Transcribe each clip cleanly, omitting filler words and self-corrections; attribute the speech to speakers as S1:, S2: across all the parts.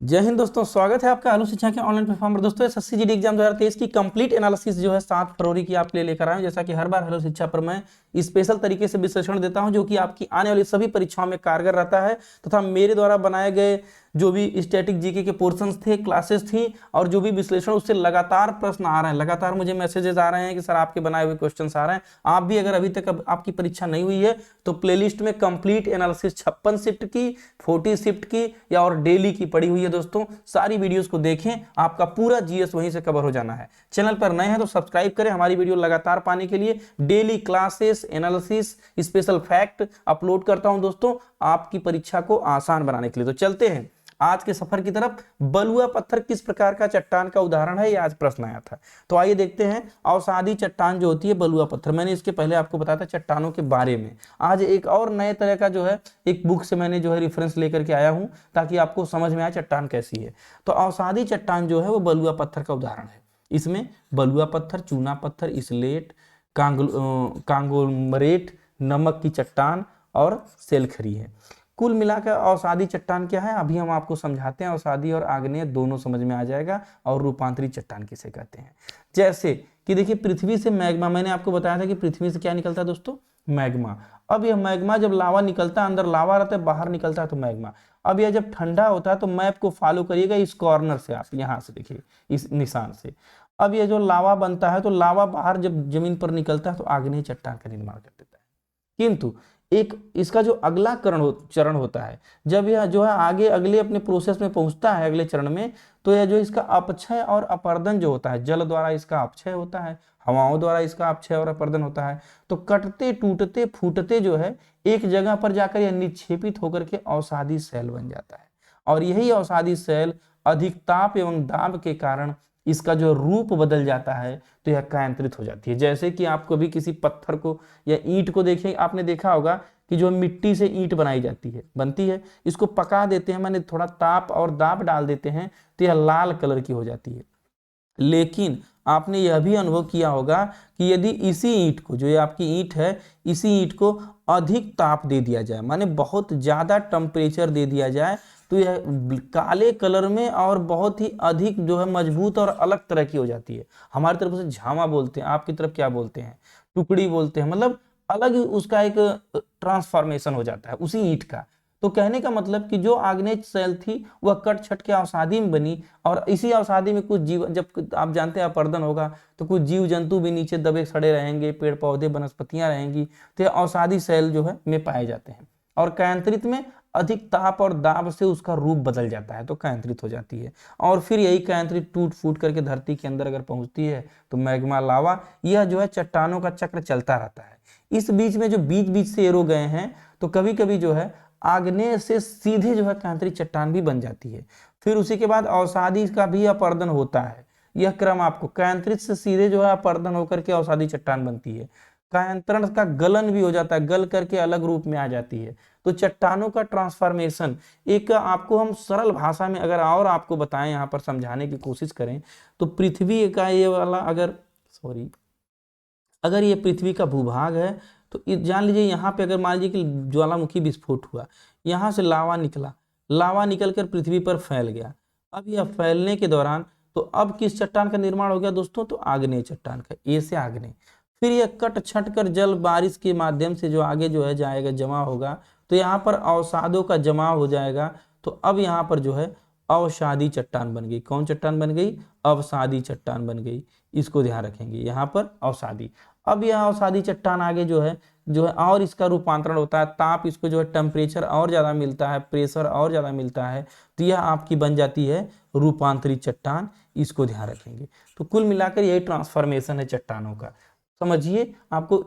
S1: जय हिंद दोस्तों, स्वागत है आपका आलू शिक्षा के ऑनलाइन प्लेटफॉर्म पर। दोस्तों एसएससी जीडी एग्जाम 2023 की कंप्लीट एनालिसिस जो है 7 फरवरी की आपके लिए लेकर आया हूं। जैसा कि हर बार हेलो शिक्षा पर मैं स्पेशल तरीके से विश्लेषण देता हूं जो कि आपकी आने वाली सभी परीक्षाओं में कारगर रहता है, तथा मेरे द्वारा बनाए गए जो भी स्टैटिक जीके के पोर्शंस थे, क्लासेस थी और जो भी विश्लेषण, उससे लगातार प्रश्न आ रहे हैं, लगातार मुझे मैसेजेस आ रहे हैं कि सर आपके बनाए हुए क्वेश्चंस आ रहे हैं। आप भी अगर अभी तक आपकी परीक्षा नहीं हुई है तो प्लेलिस्ट में कंप्लीट एनालिसिस 56 शिफ्ट की, 40 शिफ्ट की या और डेली की पड़ी हुई है। दोस्तों सारी वीडियोस को देखें, आपका पूरा जीएस वहीं से कवर हो जाना है। चैनल पर नए हैं तो सब्सक्राइब करें हमारी वीडियो लगातार पाने के लिए। Daily classes, analysis, special fact upload करता हूं दोस्तों आपकी परीक्षा को आसान बनाने के लिए। तो चलते हैं आज के सफर की तरफ। बलुआ पत्थर किस प्रकार का चट्टान का उदाहरण है, ये आज प्रश्न आया था। तो आइए देखते हैं। अवसादी चट्टान जो होती है बलुआ पत्थर, मैंने इसके पहले आपको बताया था चट्टानों के बारे में। आज एक और नए तरह का जो है एक बुक से मैंने जो है रेफरेंस लेकर के आया हूं ताकि आपको समझ में आए चट्टान कैसी है। तो अवसादी चट्टान जो है वो बलुआ पत्थर का उदाहरण है। इसमें बलुआ पत्थर, चूना पत्थर, स्लेट, कांगोमरेट, नमक की चट्टान और सेलखरी है। कुल मिलाकर अवसादी चट्टान क्या है अभी हम आपको समझाते हैं। अवसादी और आग्नेय दोनों समझ में आ जाएगा। और रूपांतरित चट्टान किसे कहते हैं, जैसे कि देखिए पृथ्वी से मैग्मा, मैंने आपको बताया था कि पृथ्वी से क्या निकलता है दोस्तों, मैग्मा। अब यह मैग्मा जब लावा निकलता है, अंदर लावा रहता है, बाहर निकलता है तो मैग्मा। अब यह जब ठंडा होता है तो मैप को फॉलो करिएगा इस कॉर्नर से, आप यहां से देखिए इस निशान से। अब यह जो लावा बनता है तो लावा बाहर जब जमीन पर निकलता है तो आग्नेय चट्टान का निर्माण कर देता है। किंतु एक इसका जो अगला चरण होता है, जब यह जो है आगे अगले अपने प्रोसेस में पहुंचता है अगले चरण में, तो यह जो इसका अपक्षय और अपर्दन जो होता है, जल द्वारा इसका अपक्षय होता है, हवाओं द्वारा इसका अपक्षय और अपर्दन होता है। तो कटते टूटते फूटते जो है एक जगह पर जाकर यह निक्षेपित होकर के अवसादी सेल बन जाता है। और यही अवसादी सेल अधिक ताप एवं दाब के कारण इसका जो रूप बदल जाता है तो यह कायांतरित हो जाती है। जैसे कि आप कभी किसी पत्थर को या ईंट को देखें, आपने देखा होगा कि जो मिट्टी से ईंट बनाई जाती है, बनती है, इसको पका देते हैं, माने थोड़ा ताप और दाब डाल देते हैं तो यह लाल कलर की हो जाती है। लेकिन आपने यह भी अनुभव किया होगा कि यदि इसी ईंट को, जो ये आपकी ईंट है, इसी ईंट को अधिक ताप दे दिया जाए, माने बहुत ज्यादा टेम्परेचर दे दिया जाए, तो यह काले कलर में और बहुत ही अधिक जो है मजबूत और अलग तरह की हो जाती है। हमारी तरफ से झामा बोलते हैं, आपकी तरफ क्या बोलते हैं, टुकड़ी बोलते हैं, मतलब अलग ही उसका एक ट्रांसफॉर्मेशन हो जाता है उसी ईंट का। तो कहने का मतलब कि जो आग्नेय सेल थी वह कट छट के अवसादी में बनी, और इसी अवसादी में कुछ जीव, जब आप जानते हैं अपर्दन होगा तो कुछ जीव जंतु भी नीचे दबे सड़े रहेंगे, पेड़ पौधे वनस्पतियां रहेंगी, तो यह अवसादी सेल जो है में पाए जाते हैं। और कायांतरित में अधिक ताप और दाब से उसका रूप बदल जाता है तो कायांतरित हो जाती है। और फिर यही कायांतरित टूट फूट करके धरती के अंदर अगर पहुंचती है तो मैग्मा, लावा, यह जो है चट्टानों का चक्र चलता रहता है। इस बीच में जो बीच बीच से एरो गए हैं तो कभी कभी जो है आग्नेय से सीधे जो है कांतरिक चट्टान भी बन जाती है। फिर उसी के बाद अवसादी का भी अपर्दन होता है। यह क्रम आपको कायांतरित से सीधे जो है अपर्दन होकर के अवसादी चट्टान बनती है। कायांतरण का गलन भी हो जाता है, गल करके अलग रूप में आ जाती है। तो चट्टानों का ट्रांसफॉर्मेशन एक आपको हम सरल भाषा में अगर और आपको बताएं, यहाँ पर समझाने की कोशिश करें तो पृथ्वी का ये वाला अगर ये पृथ्वी का भूभाग है तो जान लीजिए यहाँ पे अगर मान लीजिए कि ज्वालामुखी विस्फोट हुआ, यहाँ से लावा निकला, लावा निकलकर पृथ्वी पर फैल गया। अब यह फैलने के दौरान तो अब किस चट्टान का निर्माण हो गया दोस्तों, तो आग्नेय चट्टान का, ए से आग्नेय। फिर यह कट छट कर जल बारिश के माध्यम से जो आगे जो है जाएगा, जमा होगा, तो यहाँ पर अवसादों का जमाव हो जाएगा। तो अब यहाँ पर जो है अवसादी चट्टान बन गई। कौन चट्टान बन गई, अवसादी चट्टान बन गई। इसको ध्यान रखेंगे, यहाँ पर अवसादी। अब यह अवसादी चट्टान आगे जो है और इसका रूपांतरण होता है, ताप इसको जो है टेम्परेचर और ज्यादा मिलता है, प्रेशर और ज्यादा मिलता है, तो यह आपकी बन जाती है रूपांतरित चट्टान। इसको ध्यान रखेंगे। तो कुल मिलाकर यही ट्रांसफॉर्मेशन है चट्टानों का। समझिए, आपको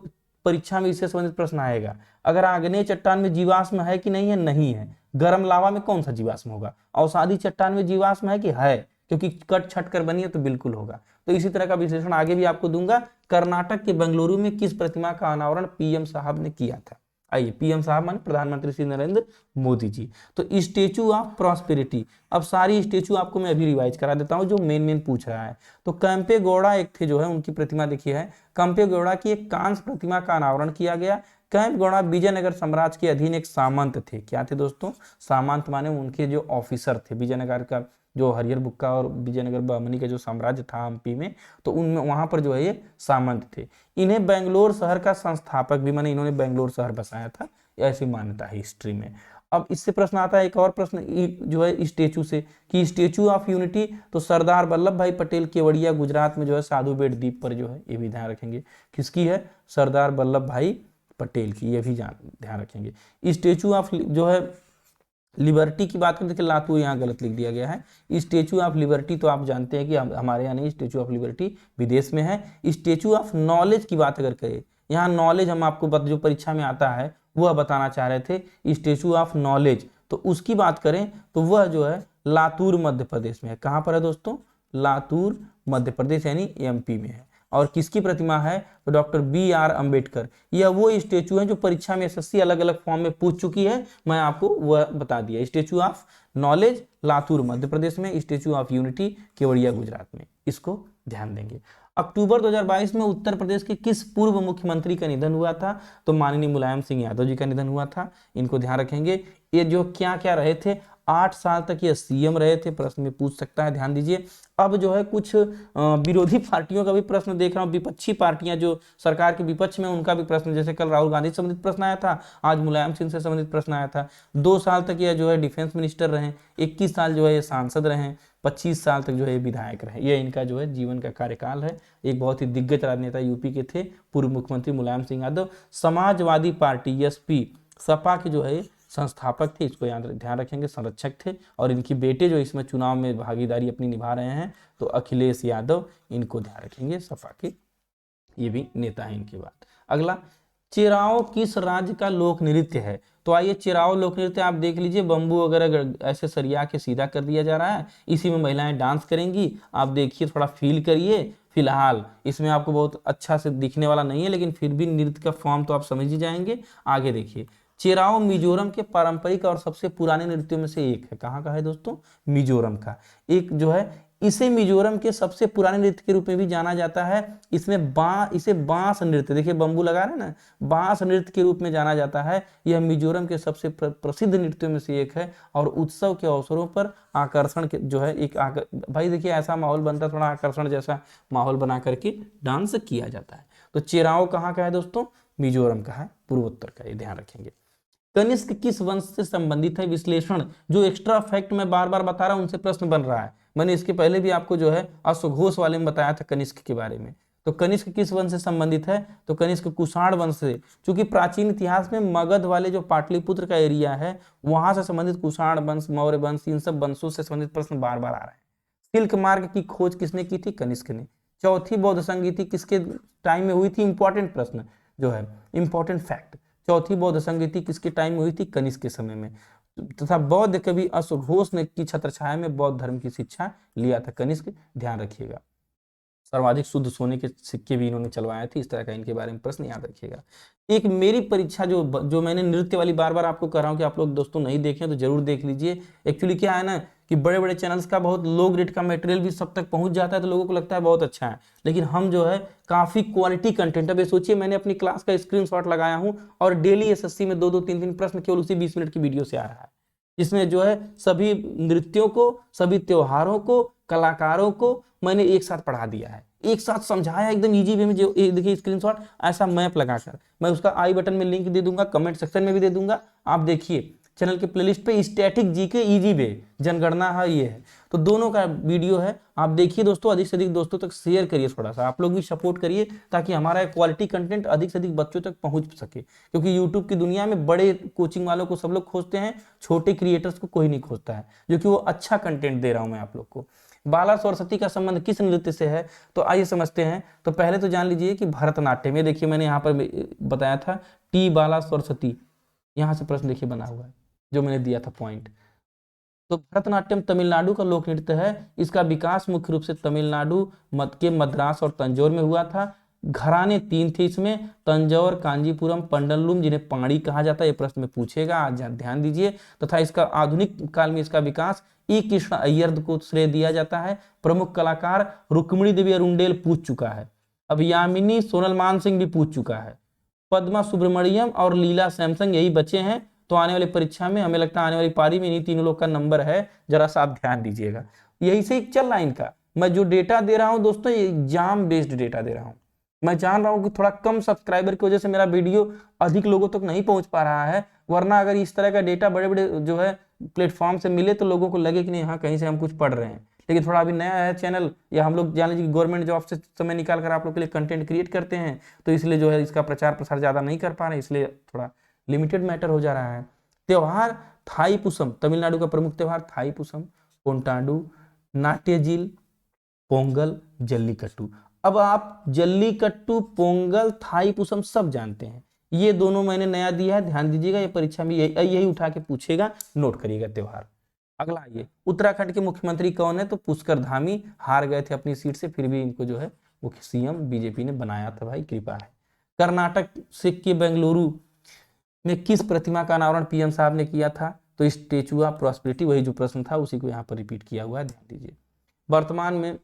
S1: परीक्षा में इससे संबंधित प्रश्न आएगा। अगर आग्नेय चट्टान में जीवाश्म है कि नहीं है, नहीं है। गर्म लावा में कौन सा जीवाश्म होगा, अवसादी चट्टान में जीवाश्म है कि है, क्योंकि कट छट कर बनी है तो बिल्कुल होगा। तो इसी तरह का विश्लेषण आगे भी आपको दूंगा। कर्नाटक के बेंगलुरु में किस प्रतिमा का अनावरण पीएम साहब ने किया था। आइए, पीएम साहब माने प्रधानमंत्री श्री नरेंद्र मोदी जी। तो स्टेचू ऑफ प्रॉस्पेरिटी, अब सारी स्टेचू आपको मैं अभी रिवाइज करा देता हूं जो मेन पूछ रहा है। तो कैंपेगौड़ा एक थे जो है, उनकी प्रतिमा देखिए है। कैंपेगौड़ा की एक कांस्य प्रतिमा का अनावरण किया गया। कैंप गौड़ा विजयनगर साम्राज्य के अधीन एक सामंत थे। क्या थे दोस्तों? सामंत माने उनके जो ऑफिसर थे। विजयनगर का जो हरिहर बुक्का और विजयनगर बहमनी का जो साम्राज्य था हम्पी में, तो उनमें वहां पर जो है ये सामंत थे। इन्हें बेंगलोर शहर का संस्थापक भी माने, इन्होंने बेंगलोर शहर बसाया था, ऐसी मान्यता है हिस्ट्री में। अब इससे प्रश्न आता है एक और प्रश्न जो है स्टेचू से, कि स्टेचू ऑफ यूनिटी तो सरदार वल्लभ भाई पटेल केवड़िया गुजरात में जो है साधु बेट द्वीप पर जो है, ये भी ध्यान रखेंगे किसकी है? सरदार वल्लभ भाई पटेल की, ये भी ध्यान रखेंगे। स्टेचू ऑफ जो है लिबर्टी की बात करते, लातूर यहाँ गलत लिख दिया गया है। स्टेचू ऑफ लिबर्टी तो आप जानते हैं कि हमारे यहाँ नहीं, स्टेचू ऑफ लिबर्टी विदेश में है। स्टेचू ऑफ नॉलेज की बात अगर करें, यहाँ नॉलेज हम आपको जो परीक्षा में आता है वह बताना चाह रहे थे, स्टेचू ऑफ नॉलेज, तो उसकी बात करें तो वह जो है लातूर मध्य प्रदेश में है। कहाँ पर है दोस्तों? लातूर मध्य प्रदेश यानी एमपी में है। और किसकी प्रतिमा है? तो डॉक्टर BR अम्बेडकर। यह वो स्टेचू है जो परीक्षा में एसएससी अलग अलग फॉर्म में पूछ चुकी है, मैं आपको वह बता दिया। Statue of knowledge Latur Madhya Pradesh में, statue of unity Kevadia Gujarat में, इसको ध्यान देंगे। अक्टूबर 2022 में उत्तर प्रदेश के किस पूर्व मुख्यमंत्री का निधन हुआ था? तो माननीय मुलायम सिंह यादव जी का निधन हुआ था, इनको ध्यान रखेंगे। ये जो क्या क्या रहे थे, 8 साल तक ये सीएम रहे थे, प्रश्न में पूछ सकता है, ध्यान दीजिए। अब जो है कुछ विरोधी पार्टियों का भी प्रश्न देख रहा हूँ, विपक्षी पार्टियां जो सरकार के विपक्ष में, उनका भी प्रश्न, जैसे कल राहुल गांधी से संबंधित प्रश्न आया था, आज मुलायम सिंह से संबंधित प्रश्न आया था। 2 साल तक ये जो है डिफेंस मिनिस्टर रहे, 21 साल जो है ये सांसद रहे, 25 साल तक जो है विधायक रहे। ये इनका जो है जीवन का कार्यकाल है। एक बहुत ही दिग्गज राजनेता यूपी के थे, पूर्व मुख्यमंत्री मुलायम सिंह यादव। समाजवादी पार्टी एसपी सपा के जो है संस्थापक थे, इसको ध्यान रखेंगे, संरक्षक थे। और इनकी बेटे जो इसमें चुनाव में भागीदारी अपनी निभा रहे हैं, तो अखिलेश यादव, इनको ध्यान रखेंगे, सपा के ये भी नेता है इनके बाद। अगला, चिराओ किस राज्य का लोक नृत्य है? तो आइए चिराओ लोक नृत्य आप देख लीजिए, बंबू वगैरह ऐसे सरिया के सीधा कर दिया जा रहा है, इसी में महिलाएं डांस करेंगी। आप देखिए, थोड़ा फील करिए। फिलहाल इसमें आपको बहुत अच्छा से दिखने वाला नहीं है, लेकिन फिर भी नृत्य का फॉर्म तो आप समझ ही जाएंगे। आगे देखिए, चिराओ मिजोरम के पारंपरिक और सबसे पुराने नृत्यों में से एक है। कहाँ का है दोस्तों? मिजोरम का। एक जो है, इसे मिजोरम के सबसे पुराने नृत्य के रूप में भी जाना जाता है। इसमें इसे बांस नृत्य, देखिए बंबू लगा रहे हैं ना, बांस नृत्य के रूप में जाना जाता है। यह मिजोरम के सबसे प्रसिद्ध नृत्यों में से एक है। और उत्सव के अवसरों पर आकर्षण के जो है एक भाई देखिए, ऐसा माहौल बनता है, थोड़ा आकर्षण जैसा माहौल बना करके डांस किया जाता है। तो चिराओ कहाँ का है दोस्तों? मिजोरम का है, पूर्वोत्तर का, ये ध्यान रखेंगे। कनिष्क किस वंश से संबंधित है? विश्लेषण, जो एक्स्ट्रा फैक्ट मैं बार बार बता रहा हूं, उनसे प्रश्न बन रहा है। मैंने इसके पहले भी आपको जो है अश्वघोष वाले में बताया था कनिष्क के बारे में। तो कनिष्क किस वंश से संबंधित है? तो कनिष्क कुषाण वंश से, क्योंकि प्राचीन इतिहास में मगध वाले जो पाटलिपुत्र का एरिया है, वहां से संबंधित कुषाण वंश, मौर्य वंश, इन सब वंशों से संबंधित प्रश्न बार बार आ रहे हैं। सिल्क मार्ग की खोज किसने की थी? कनिष्क ने। चौथी बौद्ध संगीति किसके टाइम में हुई थी? इंपॉर्टेंट प्रश्न जो है, इंपॉर्टेंट फैक्ट, चौथी बौद्ध संगीति किसके टाइम में हुई थी? कनिष्क के समय में। तथा बौद्ध कवि अश्वघोष ने की छत्रछाया में बौद्ध धर्म की शिक्षा लिया था। कनिष्क, ध्यान रखिएगा। सर्वाधिक शुद्ध सोने के सिक्के भी इन्होंने चलवाए थे, इस तरह का इनके बारे में प्रश्न याद रखिएगा। एक मेरी परीक्षा जो मैंने नृत्य वाली बार बार आपको कह रहा हूं कि आप लोग दोस्तों नहीं देखें तो जरूर देख लीजिए। एक्चुअली क्या है ना कि बड़े बड़े चैनल्स का बहुत लो ग्रेड का मटेरियल भी सब तक पहुंच जाता है, तो लोगों को लगता है बहुत अच्छा है, लेकिन हम जो है काफी क्वालिटी कंटेंट। अब ये सोचिए, मैंने अपनी क्लास का स्क्रीनशॉट लगाया हूं और डेली एसएससी में 2-2, 3-3 प्रश्न केवल उसी 20 मिनट की वीडियो से आ रहा है, जिसमें जो है सभी नृत्यों को, सभी त्योहारों को, कलाकारों को मैंने एक साथ पढ़ा दिया है, एक साथ समझाया एकदम इजी वे में। जो देखिए स्क्रीनशॉट, ऐसा मैप लगाकर, मैं उसका आई बटन में लिंक दे दूंगा, कमेंट सेक्शन में भी दे दूंगा। आप देखिए चैनल के प्लेलिस्ट पे स्टैटिक जीके इजी वे जनगणना है, ये है, तो दोनों का वीडियो है, आप देखिए दोस्तों। अधिक से अधिक दोस्तों तक शेयर करिए, थोड़ा सा आप लोग भी सपोर्ट करिए, ताकि हमारा क्वालिटी कंटेंट अधिक से अधिक बच्चों तक पहुंच सके। क्योंकि यूट्यूब की दुनिया में बड़े कोचिंग वालों को सब लोग खोजते हैं, छोटे क्रिएटर्स को कोई नहीं खोजता है, जो कि वो अच्छा कंटेंट दे रहा हूं मैं आप लोग को। बाला सरस्वती का संबंध किस नृत्य से है? तो आइए समझते हैं। तो पहले तो जान लीजिए कि भरतनाट्यम, ये देखिए मैंने यहाँ पर बताया था, टी बाला सरस्वती, यहाँ से प्रश्न देखिए बना हुआ है जो मैंने दिया था पॉइंट। तो भरतनाट्यम तमिलनाडु का लोक नृत्य है। इसका विकास मुख्य रूप से तमिलनाडु के मद्रास और तंजौर में हुआ था। घराने 3 थे इसमें, तंजौर, कांजीपुरम, पंडलुम, जिन्हें पाणी कहा जाता है, ये प्रश्न में पूछेगा, आज ध्यान दीजिए। तथा इसका आधुनिक काल में इसका विकास ई कृष्ण अय्यर को श्रेय दिया जाता है। प्रमुख कलाकार रुक्मिणी देवी अरुंडेल पूछ चुका है, अब यामिनी सोनल मान सिंह भी पूछ चुका है, पद्मा सुब्रमण्यम और लीला सैमसंग यही बचे हैं। तो आने वाली परीक्षा में हमें लगता है आने वाली पारी में इन्हीं तीनों लोग का नंबर है, जरा सा आप ध्यान दीजिएगा। यही से चल रहा है इनका। मैं जो डेटा दे रहा हूं दोस्तों, ये एग्जाम बेस्ड डेटा दे रहा हूं। मैं जान रहा हूं कि थोड़ा कम सब्सक्राइबर की वजह से मेरा वीडियो अधिक लोगों तक नहीं पहुंच पा रहा है, वरना अगर इस तरह का डेटा बड़े बड़े जो है प्लेटफॉर्म से मिले तो लोगों को लगे कि नहीं हाँ कहीं से हम कुछ पढ़ रहे हैं। लेकिन थोड़ा अभी नया है चैनल, या हम लोग जान लीजिए गवर्नमेंट जॉब से समय निकाल कर आप लोग के लिए कंटेंट क्रिएट करते हैं, तो इसलिए जो है इसका प्रचार प्रसार ज़्यादा नहीं कर पा रहे, इसलिए थोड़ा लिमिटेड मैटर हो जा रहा है। त्योहार थाई पुसम, तमिलनाडु का प्रमुख त्योहार थाई पुसम, कोंटाडू, नाट्यजिल, पोंगल, जल्लीकट्टू। अब आप जल्लीकट्टू, पोंगल, थाई पुसम सब जानते हैं, ये दोनों मैंने नया दिया है, ध्यान दीजिएगा, ये परीक्षा में यही उठा के पूछेगा, नोट करिएगा त्योहार। अगला आइए, उत्तराखंड के मुख्यमंत्री कौन है? तो पुष्कर धामी हार गए थे अपनी सीट से, फिर भी इनको जो है वो सीएम बीजेपी ने बनाया था, भाई कृपा है। कर्नाटक से के बेंगलुरु में किस प्रतिमा का अनावरण पीएम साहब ने किया था? तो स्टेचू ऑफ प्रॉस्पेरिटी, वही जो प्रश्न था उसी को यहाँ पर रिपीट किया हुआ है, ध्यान दीजिए। वर्तमान में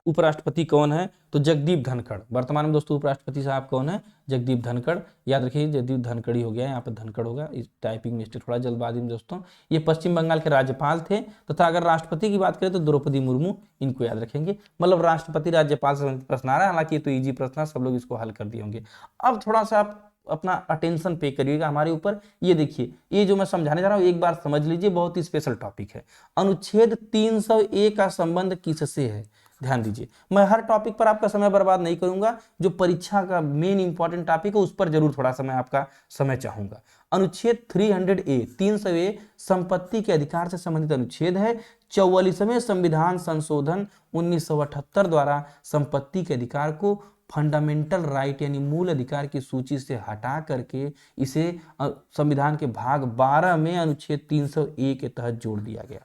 S1: उपराष्ट्रपति कौन है? तो जगदीप धनखड़। वर्तमान में दोस्तों उपराष्ट्रपति साहब कौन है? जगदीप धनखड़। याद रखिए जगदीप धनखड़ ही हो गया, यहाँ पर धनखड़ होगा, इस टाइपिंग मिस्टेक थोड़ा जल्दबाजी में दोस्तों। ये पश्चिम बंगाल के राज्यपाल थे, तथा अगर राष्ट्रपति की बात करें तो द्रौपदी मुर्मू, इनको याद रखेंगे। मतलब राष्ट्रपति राज्यपाल से प्रश्न आ रहा है, हालांकि ये तो ईजी प्रश्न है, सब लोग इसको हल कर दिए होंगे। अब थोड़ा सा आप अपना अटेंशन पे करिएगा हमारे ऊपर। ये देखिए, ये जो मैं समझाने जा रहा हूँ एक बार समझ लीजिए, बहुत ही स्पेशल टॉपिक है। अनुच्छेद 300A का संबंध किससे है? ध्यान दीजिए, मैं हर टॉपिक पर आपका समय बर्बाद नहीं करूंगा, जो परीक्षा का मेन इंपॉर्टेंट टॉपिक है उस पर जरूर थोड़ा सा मैं आपका समय चाहूंगा। अनुच्छेद 300A संपत्ति के अधिकार से संबंधित अनुच्छेद है। 44वें संविधान संशोधन 1978 द्वारा संपत्ति के अधिकार को फंडामेंटल राइट यानी मूल अधिकार की सूची से हटा करके इसे संविधान के भाग 12 में अनुच्छेद 300A के तहत जोड़ दिया गया।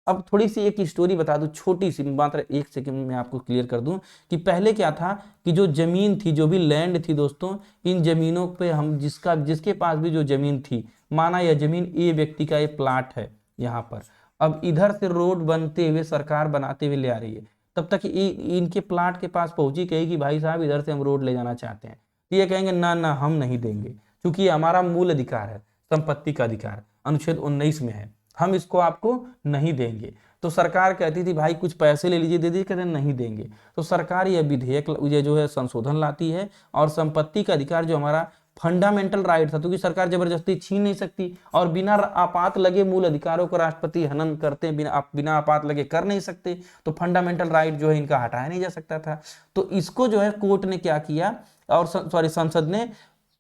S1: अब थोड़ी सी एक स्टोरी बता दूं, छोटी सी, मात्र 1 सेकंड में आपको क्लियर कर दूं कि पहले क्या था कि जो जमीन थी, जो भी लैंड थी दोस्तों, इन जमीनों पे हम जिसके पास भी जो जमीन थी, माना यह जमीन ए व्यक्ति का ये प्लाट है यहाँ पर, अब इधर से रोड बनते हुए सरकार बनाते हुए ले आ रही है, तब तक इनके प्लाट के पास पहुंची, कहेगी भाई साहब इधर से हम रोड ले जाना चाहते हैं, तो ये कहेंगे ना ना हम नहीं देंगे, क्योंकि ये हमारा मूल अधिकार है, संपत्ति का अधिकार अनुच्छेद 19 में है, हम इसको आपको नहीं देंगे। तो सरकार कहती थी भाई कुछ पैसे ले लीजिए, दे दीजिए, कहते नहीं देंगे। तो सरकार यह विधेयक ये जो है संशोधन लाती है, और संपत्ति का अधिकार जो हमारा फंडामेंटल राइट था, क्योंकि सरकार जबरदस्ती छीन नहीं सकती, और बिना आपात लगे मूल अधिकारों को राष्ट्रपति हनन करते हैं, बिना आपात लगे कर नहीं सकते, तो फंडामेंटल राइट जो है इनका हटाया नहीं जा सकता था। तो इसको जो है कोर्ट ने क्या किया, और संसद ने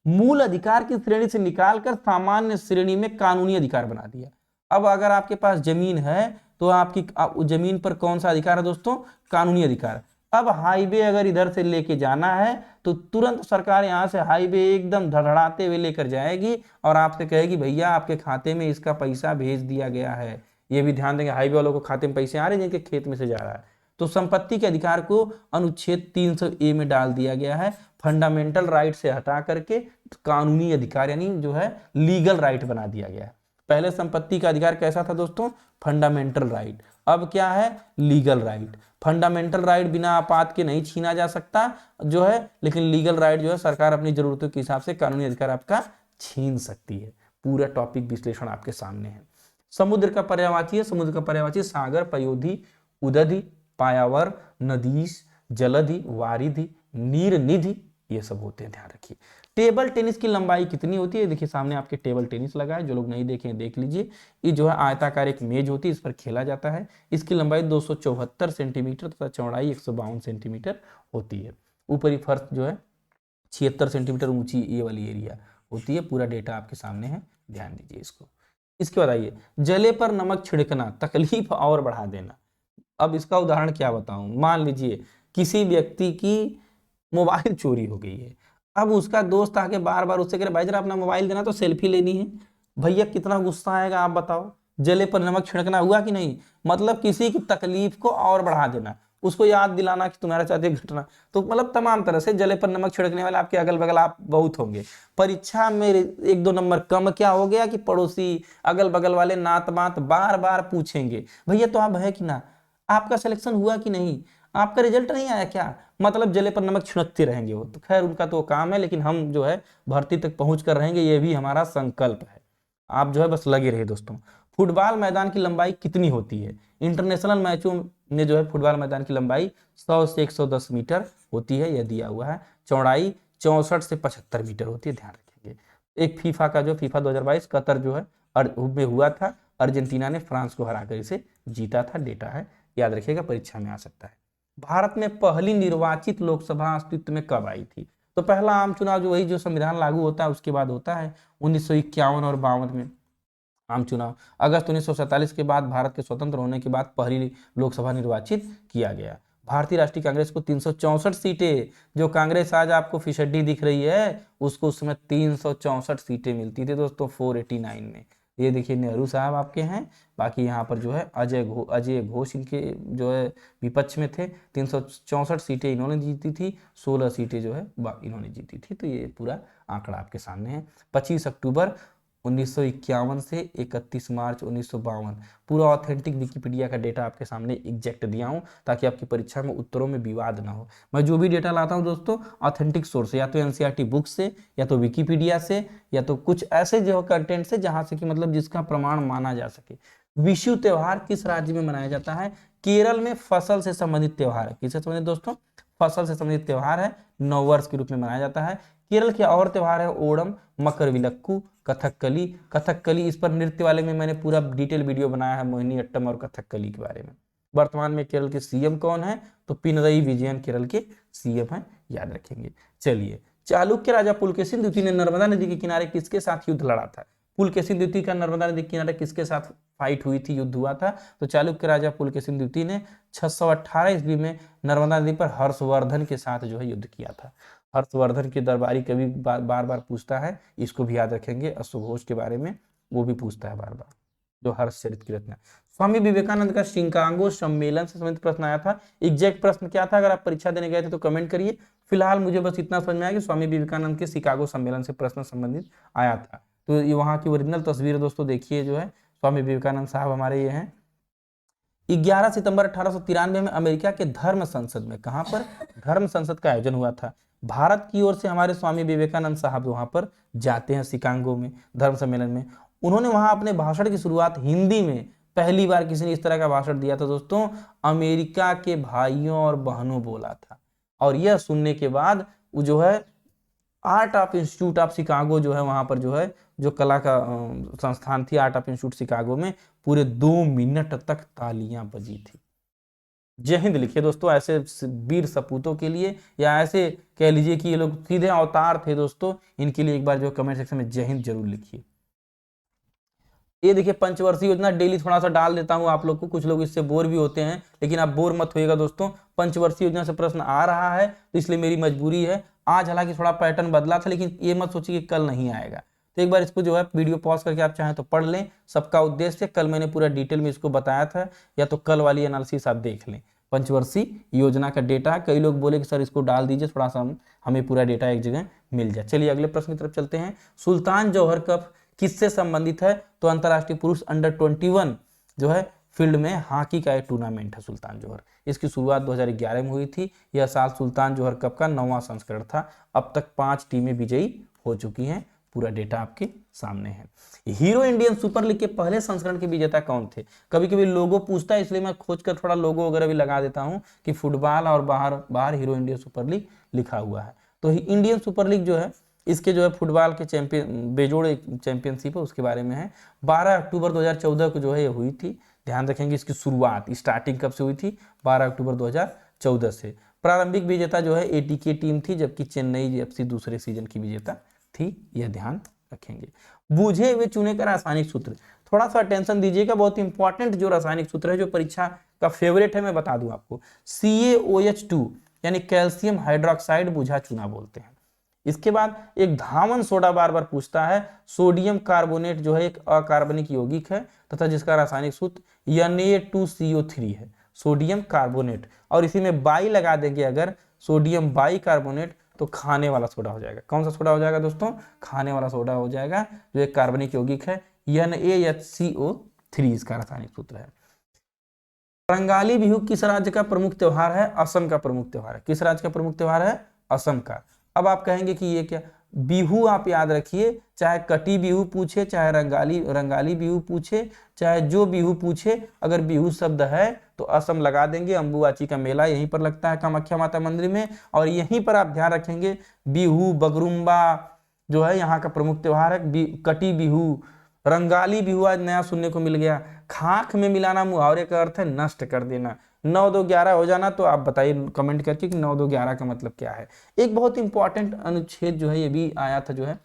S1: मूल अधिकार की श्रेणी से निकालकर सामान्य श्रेणी में कानूनी अधिकार बना दिया। अब अगर आपके पास जमीन है तो आपकी जमीन पर कौन सा अधिकार है दोस्तों? कानूनी अधिकार। अब हाईवे अगर इधर से लेके जाना है तो तुरंत सरकार यहां से हाईवे एकदम धड़ाते हुए लेकर जाएगी और आपसे कहेगी भैया आपके खाते में इसका पैसा भेज दिया गया है। ये भी ध्यान देंगे, हाईवे वालों को खाते में पैसे आ रहे हैं जिनके खेत में से जा रहा है। तो संपत्ति के अधिकार को अनुच्छेद 300A में डाल दिया गया है, फंडामेंटल राइट से हटा करके कानूनी अधिकार यानी जो है लीगल राइट बना दिया गया है। पहले संपत्ति का अधिकार कैसा था दोस्तों? Fundamental right. अब क्या है? Legal right. फंडामेंटल राइट बिना आपात के नहीं छीना जा सकता जो है, लेकिन लीगल राइट जो है सरकार अपनी जरूरतों के हिसाब से कानूनी अधिकार आपका छीन सकती है। पूरा टॉपिक विश्लेषण आपके सामने है। समुद्र का पर्यायवाची है, समुद्र का पर्यायवाची सागर, पयोधी, उदधि, पायावर, नदीश, जलधि, वारिधि, नीर निधि, ये सब होते हैं, ध्यान रखिए। टेबल टेनिस की लंबाई कितनी होती है? देखिए सामने आपके टेबल टेनिस लगा है, जो लोग नहीं देखे हैं देख लीजिए। ये जो है आयताकार एक मेज होती है, इस पर खेला जाता है। इसकी लंबाई 274 सेंटीमीटर तथा चौड़ाई 152 सेंटीमीटर होती है। ऊपरी फर्श जो है 76 सेंटीमीटर ऊंची ये वाली एरिया होती है। पूरा डेटा आपके सामने है, ध्यान दीजिए इसको। इसके बाद आइए, जले पर नमक छिड़कना तकलीफ और बढ़ा देना। अब इसका उदाहरण क्या बताऊं? मान लीजिए किसी व्यक्ति की मोबाइल चोरी हो गई है, अब उसका दोस्त आके बार बार उससे कह रहा भाई जरा अपना मोबाइल देना तो सेल्फी लेनी है। भैया कितना गुस्सा आएगा आप बताओ। जले पर नमक छिड़कना हुआ कि नहीं? मतलब किसी की तकलीफ को और बढ़ा देना, उसको याद दिलाना कि तुम्हारे साथ एक घटना। तो मतलब तमाम तरह से जले पर नमक छिड़कने वाले आपके अगल बगल आप बहुत होंगे। परीक्षा में 1-2 नंबर कम क्या हो गया कि पड़ोसी अगल बगल वाले नात बात बार बार पूछेंगे भैया तो आप है कि ना, आपका सिलेक्शन हुआ कि नहीं, आपका रिजल्ट नहीं आया क्या, मतलब जले पर नमक छिड़कते रहेंगे वो, तो खैर उनका तो काम है, लेकिन हम जो है भर्ती तक पहुंच कर रहेंगे, ये भी हमारा संकल्प है। आप जो है बस लगे रहे दोस्तों। फुटबॉल मैदान की लंबाई कितनी होती है, इंटरनेशनल मैचों में जो है फुटबॉल मैदान की लंबाई 100 से 110 मीटर होती है, यह दिया हुआ है। चौड़ाई 64 से 75 मीटर होती है, ध्यान रखेंगे। एक फीफा का जो फीफा 2022 कतर जो है में हुआ था, अर्जेंटीना ने फ्रांस को हराकर इसे जीता था, डेटा है, याद रखिएगा, परीक्षा में आ सकता है। भारत में पहली निर्वाचित लोकसभा अस्तित्व में कब आई थी, तो पहला आम चुनाव जो वही जो संविधान लागू होता है उसके बाद होता है 1951 और 52 में आम चुनाव। अगस्त 1947 के बाद भारत के स्वतंत्र होने के बाद पहली लोकसभा निर्वाचित किया गया। भारतीय राष्ट्रीय कांग्रेस को 364 सीटें, जो कांग्रेस आज आपको फिसड्डी दिख रही है उसको उस समय 364 सीटें मिलती थी दोस्तों 489 में। ये देखिए नेहरू साहब आपके हैं, बाकी यहाँ पर जो है अजय घोष इनके जो है विपक्ष में थे। 364 सीटें इन्होंने जीती थी, 16 सीटें जो है इन्होंने जीती थी। तो ये पूरा आंकड़ा आपके सामने है। 25 अक्टूबर 1951 से 31 मार्च 1952, पूरा ऑथेंटिक विकिपीडिया का डेटा आपके सामने एग्जैक्ट दिया हूं, ताकि आपकी परीक्षा में उत्तरों में विवाद ना हो। मैं जो भी डेटा लाता हूं दोस्तों ऑथेंटिक सोर्स से, या तो एनसीईआरटी बुक से, या तो विकिपीडिया से, या तो कुछ ऐसे जो कंटेंट से जहां से कि मतलब जिसका प्रमाण माना जा सके। विषु त्योहार किस राज्य में मनाया जाता है, केरल में फसल से संबंधित त्योहार है। किससे संबंधित दोस्तों, फसल से संबंधित त्योहार है, नववर्ष के रूप में मनाया जाता है। केरल के और त्योहार है ओणम, मकरविलक्कू, कथकली। कथकली, इस पर नृत्य वाले में मैंने पूरा डिटेल वीडियो बनाया है, मोहिनी अट्टम और कथकली के बारे में। वर्तमान में केरल के सीएम कौन है, तो पिनरई विजयन केरल के सीएम हैं, याद रखेंगे। चलिए, चालुक्य राजा पुलकेशिन द्वितीय ने नर्मदा नदी के किनारे किसके साथ युद्ध लड़ा था। पुलकेशिन द्वितीय का नर्मदा नदी के किनारे किसके साथ फाइट हुई थी, युद्ध हुआ था, तो चालुक्य राजा पुलकेशिन द्वितीय ने 618 ईस्वी में नर्मदा नदी पर हर्षवर्धन के साथ जो है युद्ध किया था। हर्षवर्धन के दरबारी कभी बार बार पूछता है, इसको भी याद रखेंगे, अश्वघोष के बारे में वो भी पूछता है बार बार, जो हर्षचरित की रचना। स्वामी विवेकानंद का शिकागो सम्मेलन से संबंधित प्रश्न आया था, एग्जैक्ट प्रश्न क्या था, अगर आप परीक्षा देने गए थे तो कमेंट करिए। फिलहाल मुझे बस इतना समझ में आया कि स्वामी विवेकानंद के शिकागो सम्मेलन से प्रश्न संबंधित आया था। तो ये वहां की ओरिजिनल तस्वीर दोस्तों देखिए, जो है स्वामी विवेकानंद साहब हमारे ये हैं। 11 सितंबर 1893 में अमेरिका के धर्म संसद में, कहां पर, धर्म संसद का आयोजन हुआ था। भारत की ओर से हमारे स्वामी विवेकानंद साहब वहां पर जाते हैं शिकागो में धर्म सम्मेलन में। उन्होंने वहां अपने भाषण की शुरुआत हिंदी में, पहली बार किसी ने इस तरह का भाषण दिया था दोस्तों, अमेरिका के भाइयों और बहनों बोला था। और यह सुनने के बाद वो जो है art of institute of Chicago जो है वहां पर जो है जो कला का संस्थान थी आर्ट ऑफ इंस्टीट्यूट शिकागो में, पूरे 2 मिनट तक तालियां बजी थी। जय हिंद लिखिए दोस्तों ऐसे वीर सपूतों के लिए, या ऐसे कह लीजिए कि ये लोग सीधे अवतार थे दोस्तों, इनके लिए एक बार जो कमेंट सेक्शन में जय हिंद जरूर लिखिए। ये देखिए पंचवर्षीय योजना डेली थोड़ा सा डाल देता हूं आप लोग को, कुछ लोग इससे बोर भी होते हैं, लेकिन आप बोर मत होइएगा दोस्तों। पंचवर्षीय योजना से प्रश्न आ रहा है तो इसलिए मेरी मजबूरी है। आज हालांकि थोड़ा पैटर्न बदला था, लेकिन ये मत सोचिए कि कल नहीं आएगा। तो एक बार इसको जो है वीडियो पॉज करके आप चाहें तो पढ़ लें, सबका उद्देश्य कल मैंने पूरा डिटेल में इसको बताया था, या तो कल वाली एनालिसिस आप देख लें। पंचवर्षीय योजना का डेटा, कई लोग बोले कि सर इसको डाल दीजिए थोड़ा सा हमें पूरा डेटा एक जगह मिल जाए। चलिए अगले प्रश्न की तरफ चलते हैं। सुल्तान जौहर कप किससे संबंधित है, तो अंतरराष्ट्रीय पुरुष अंडर 21 जो है फील्ड में हॉकी का एक टूर्नामेंट है सुल्तान जौहर। इसकी शुरुआत 2011 में हुई थी। यह साल सुल्तान जौहर कप का 9वां संस्करण था। अब तक 5 टीमें विजयी हो चुकी हैं, पूरा डेटा आपके सामने है। हीरो इंडियन सुपर लीग के पहले संस्करण के विजेता कौन थे, कभी कभी लोगो पूछता है, इसलिए मैं खोजकर थोड़ा लोगो वगैरह भी लगा देता हूं कि फुटबॉल और बाहर हीरो इंडियन सुपर लीग लिखा हुआ है। तो इंडियन सुपर लीग जो है इसके जो है फुटबॉल के चैंपियन बेजोड़ चैंपियनशिप है उसके बारे में है। 12 अक्टूबर 2014 को जो है ये हुई थी, ध्यान रखेंगे। इसकी शुरुआत स्टार्टिंग कब से हुई थी, 12 अक्टूबर 2014 से। प्रारंभिक विजेता जो है एटीके टीम थी, जबकि चेन्नई एफसी दूसरे सीजन की विजेता थी, यह ध्यान रखेंगे। बूझे हुए चूने का रासायनिक सूत्र, थोड़ा सा अटेंशन दीजिएगा, बहुत इंपॉर्टेंट जो रासायनिक सूत्र है, जो परीक्षा का फेवरेट है, मैं बता दूं आपको। CaOH2 यानी कैल्शियम हाइड्रोक्साइड बुझा चूना बोलते हैं। इसके बाद एक धावन सोडा बार बार पूछता है। सोडियम कार्बोनेट जो है एक अकार्बनिक यौगिक है तथा जिसका रासायनिक सूत्र Na2CO3 है, सोडियम कार्बोनेट। और इसी में बाई लगा देंगे अगर, सोडियम बाई कार्बोनेट, तो खाने वाला सोडा हो जाएगा। कौन सा सोडा हो जाएगा दोस्तों, खाने वाला सोडा हो जाएगा, जो एक कार्बनिक यौगिक है। NaHCO3 इसका रासायनिक सूत्र है। रंगाली बिहू किस राज्य का प्रमुख त्योहार है? असम का प्रमुख त्योहार है। किस राज्य का प्रमुख त्योहार है? असम का। अब आप कहेंगे कि ये क्या, बिहू आप याद रखिए, चाहे कटी बिहू पूछे, चाहे रंगाली बिहू पूछे, चाहे जो बिहू पूछे, अगर बिहू शब्द है तो असम लगा देंगे। अंबुबाची का मेला यहीं पर लगता है कामाख्या माता मंदिर में, और यहीं पर आप ध्यान रखेंगे बिहू बगरुम्बा जो है यहाँ का प्रमुख त्योहार है। कटी बिहू, रंगाली बिहू आज नया सुनने को मिल गया। खाक में मिलाना मुहावरे का अर्थ है नष्ट कर देना। 9 2 11 हो जाना, तो आप बताइए कमेंट करके कि 9 2 11 का मतलब क्या है। एक बहुत इंपॉर्टेंट अनुच्छेद जो है ये भी आया था, जो है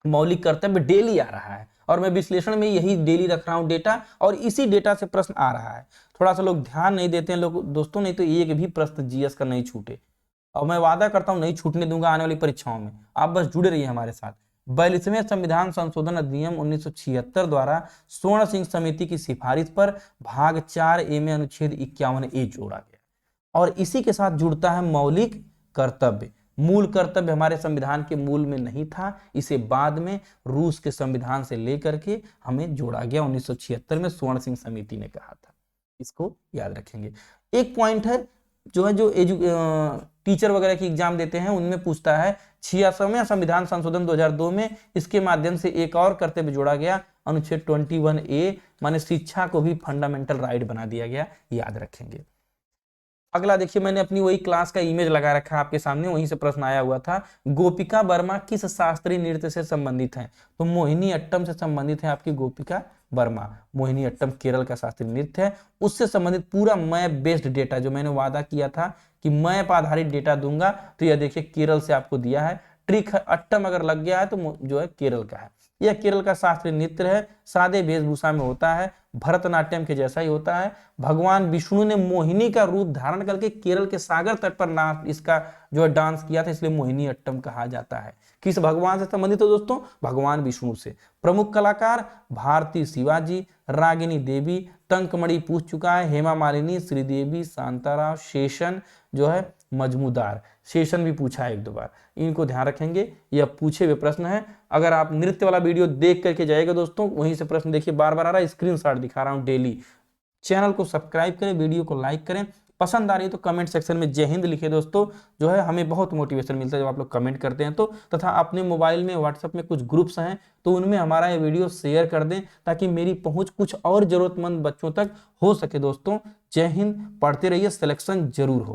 S1: मौलिक कर्तव्य, डेली आ रहा है, और मैं विश्लेषण में यही डेली रख रहा हूं डेटा, और इसी डेटा से प्रश्न आ रहा है। थोड़ा सा लोग ध्यान नहीं देते हैं लोग दोस्तों, नहीं तो एक भी प्रश्न जीएस का नहीं छूटे, और मैं वादा करता हूं नहीं छूटने दूंगा आने वाली परीक्षाओं में। आप बस जुड़े रहिए हमारे साथ। 42वें संविधान संशोधन अधिनियम 1976 द्वारा स्वर्ण सिंह समिति की सिफारिश पर भाग 4A में अनुच्छेद 51A जोड़ा गया, और इसी के साथ जुड़ता है मौलिक कर्तव्य। मूल कर्तव्य हमारे संविधान के मूल में नहीं था, इसे बाद में रूस के संविधान से लेकर के हमें जोड़ा गया 1976 में, स्वर्ण सिंह समिति ने कहा था। इसको याद रखेंगे। एक पॉइंट है जो है, जो टीचर वगैरह की एग्जाम देते हैं उनमें पूछता है 86वें संविधान संशोधन 2002 में इसके माध्यम से एक और कर्तव्य जोड़ा गया, अनुच्छेद 21A, माने शिक्षा को भी फंडामेंटल राइट बना दिया गया, याद रखेंगे। अगला देखिए, मैंने अपनी वही क्लास का इमेज लगा रखा है आपके सामने, वहीं से प्रश्न आया हुआ था। गोपिका वर्मा किस शास्त्रीय नृत्य से संबंधित हैं? तो मोहिनी अट्टम से संबंधित है आपकी गोपिका वर्मा। मोहिनी अट्टम केरल का शास्त्रीय नृत्य है, उससे संबंधित पूरा मैप बेस्ड डेटा, जो मैंने वादा किया था कि मैप आधारित डेटा दूंगा, तो यह देखिए केरल से आपको दिया है। ट्रिक अट्टम अगर लग गया है तो जो है केरल का है। यह केरल का शास्त्रीय नृत्य है, सादे वेशभूषा में होता है, भरतनाट्यम के जैसा ही होता है। भगवान विष्णु ने मोहिनी का रूप धारण करके केरल के सागर तट पर इसका जो है डांस किया था, इसलिए मोहिनी अट्टम कहा जाता है। किस भगवान से संबंधित हो दोस्तों? भगवान विष्णु से। प्रमुख कलाकार भारती शिवाजी, रागिनी देवी, टंकमणि पूछ चुका है, हेमा मालिनी, श्रीदेवी, शांताराव, शेषन जो है मजमूदार, शेषन भी पूछा है 1 2 बार, इनको ध्यान रखेंगे, यह पूछे हुए प्रश्न है। अगर आप नृत्य वाला वीडियो देख करके जाएगा दोस्तों, वहीं से प्रश्न देखिए बार बार आ रहा है, स्क्रीनशॉट दिखा रहा हूं डेली। चैनल को सब्सक्राइब करें, वीडियो को लाइक करें, पसंद आ रही है तो कमेंट सेक्शन में जय हिंद लिखे दोस्तों, जो है हमें बहुत मोटिवेशन मिलता है जब आप लोग कमेंट करते हैं तो। तथा अपने मोबाइल में व्हाट्सएप में कुछ ग्रुप्स हैं तो उनमें हमारा ये वीडियो शेयर कर दें, ताकि मेरी पहुंच कुछ और जरूरतमंद बच्चों तक हो सके दोस्तों। जय हिंद, पढ़ते रहिए, सिलेक्शन जरूर हो।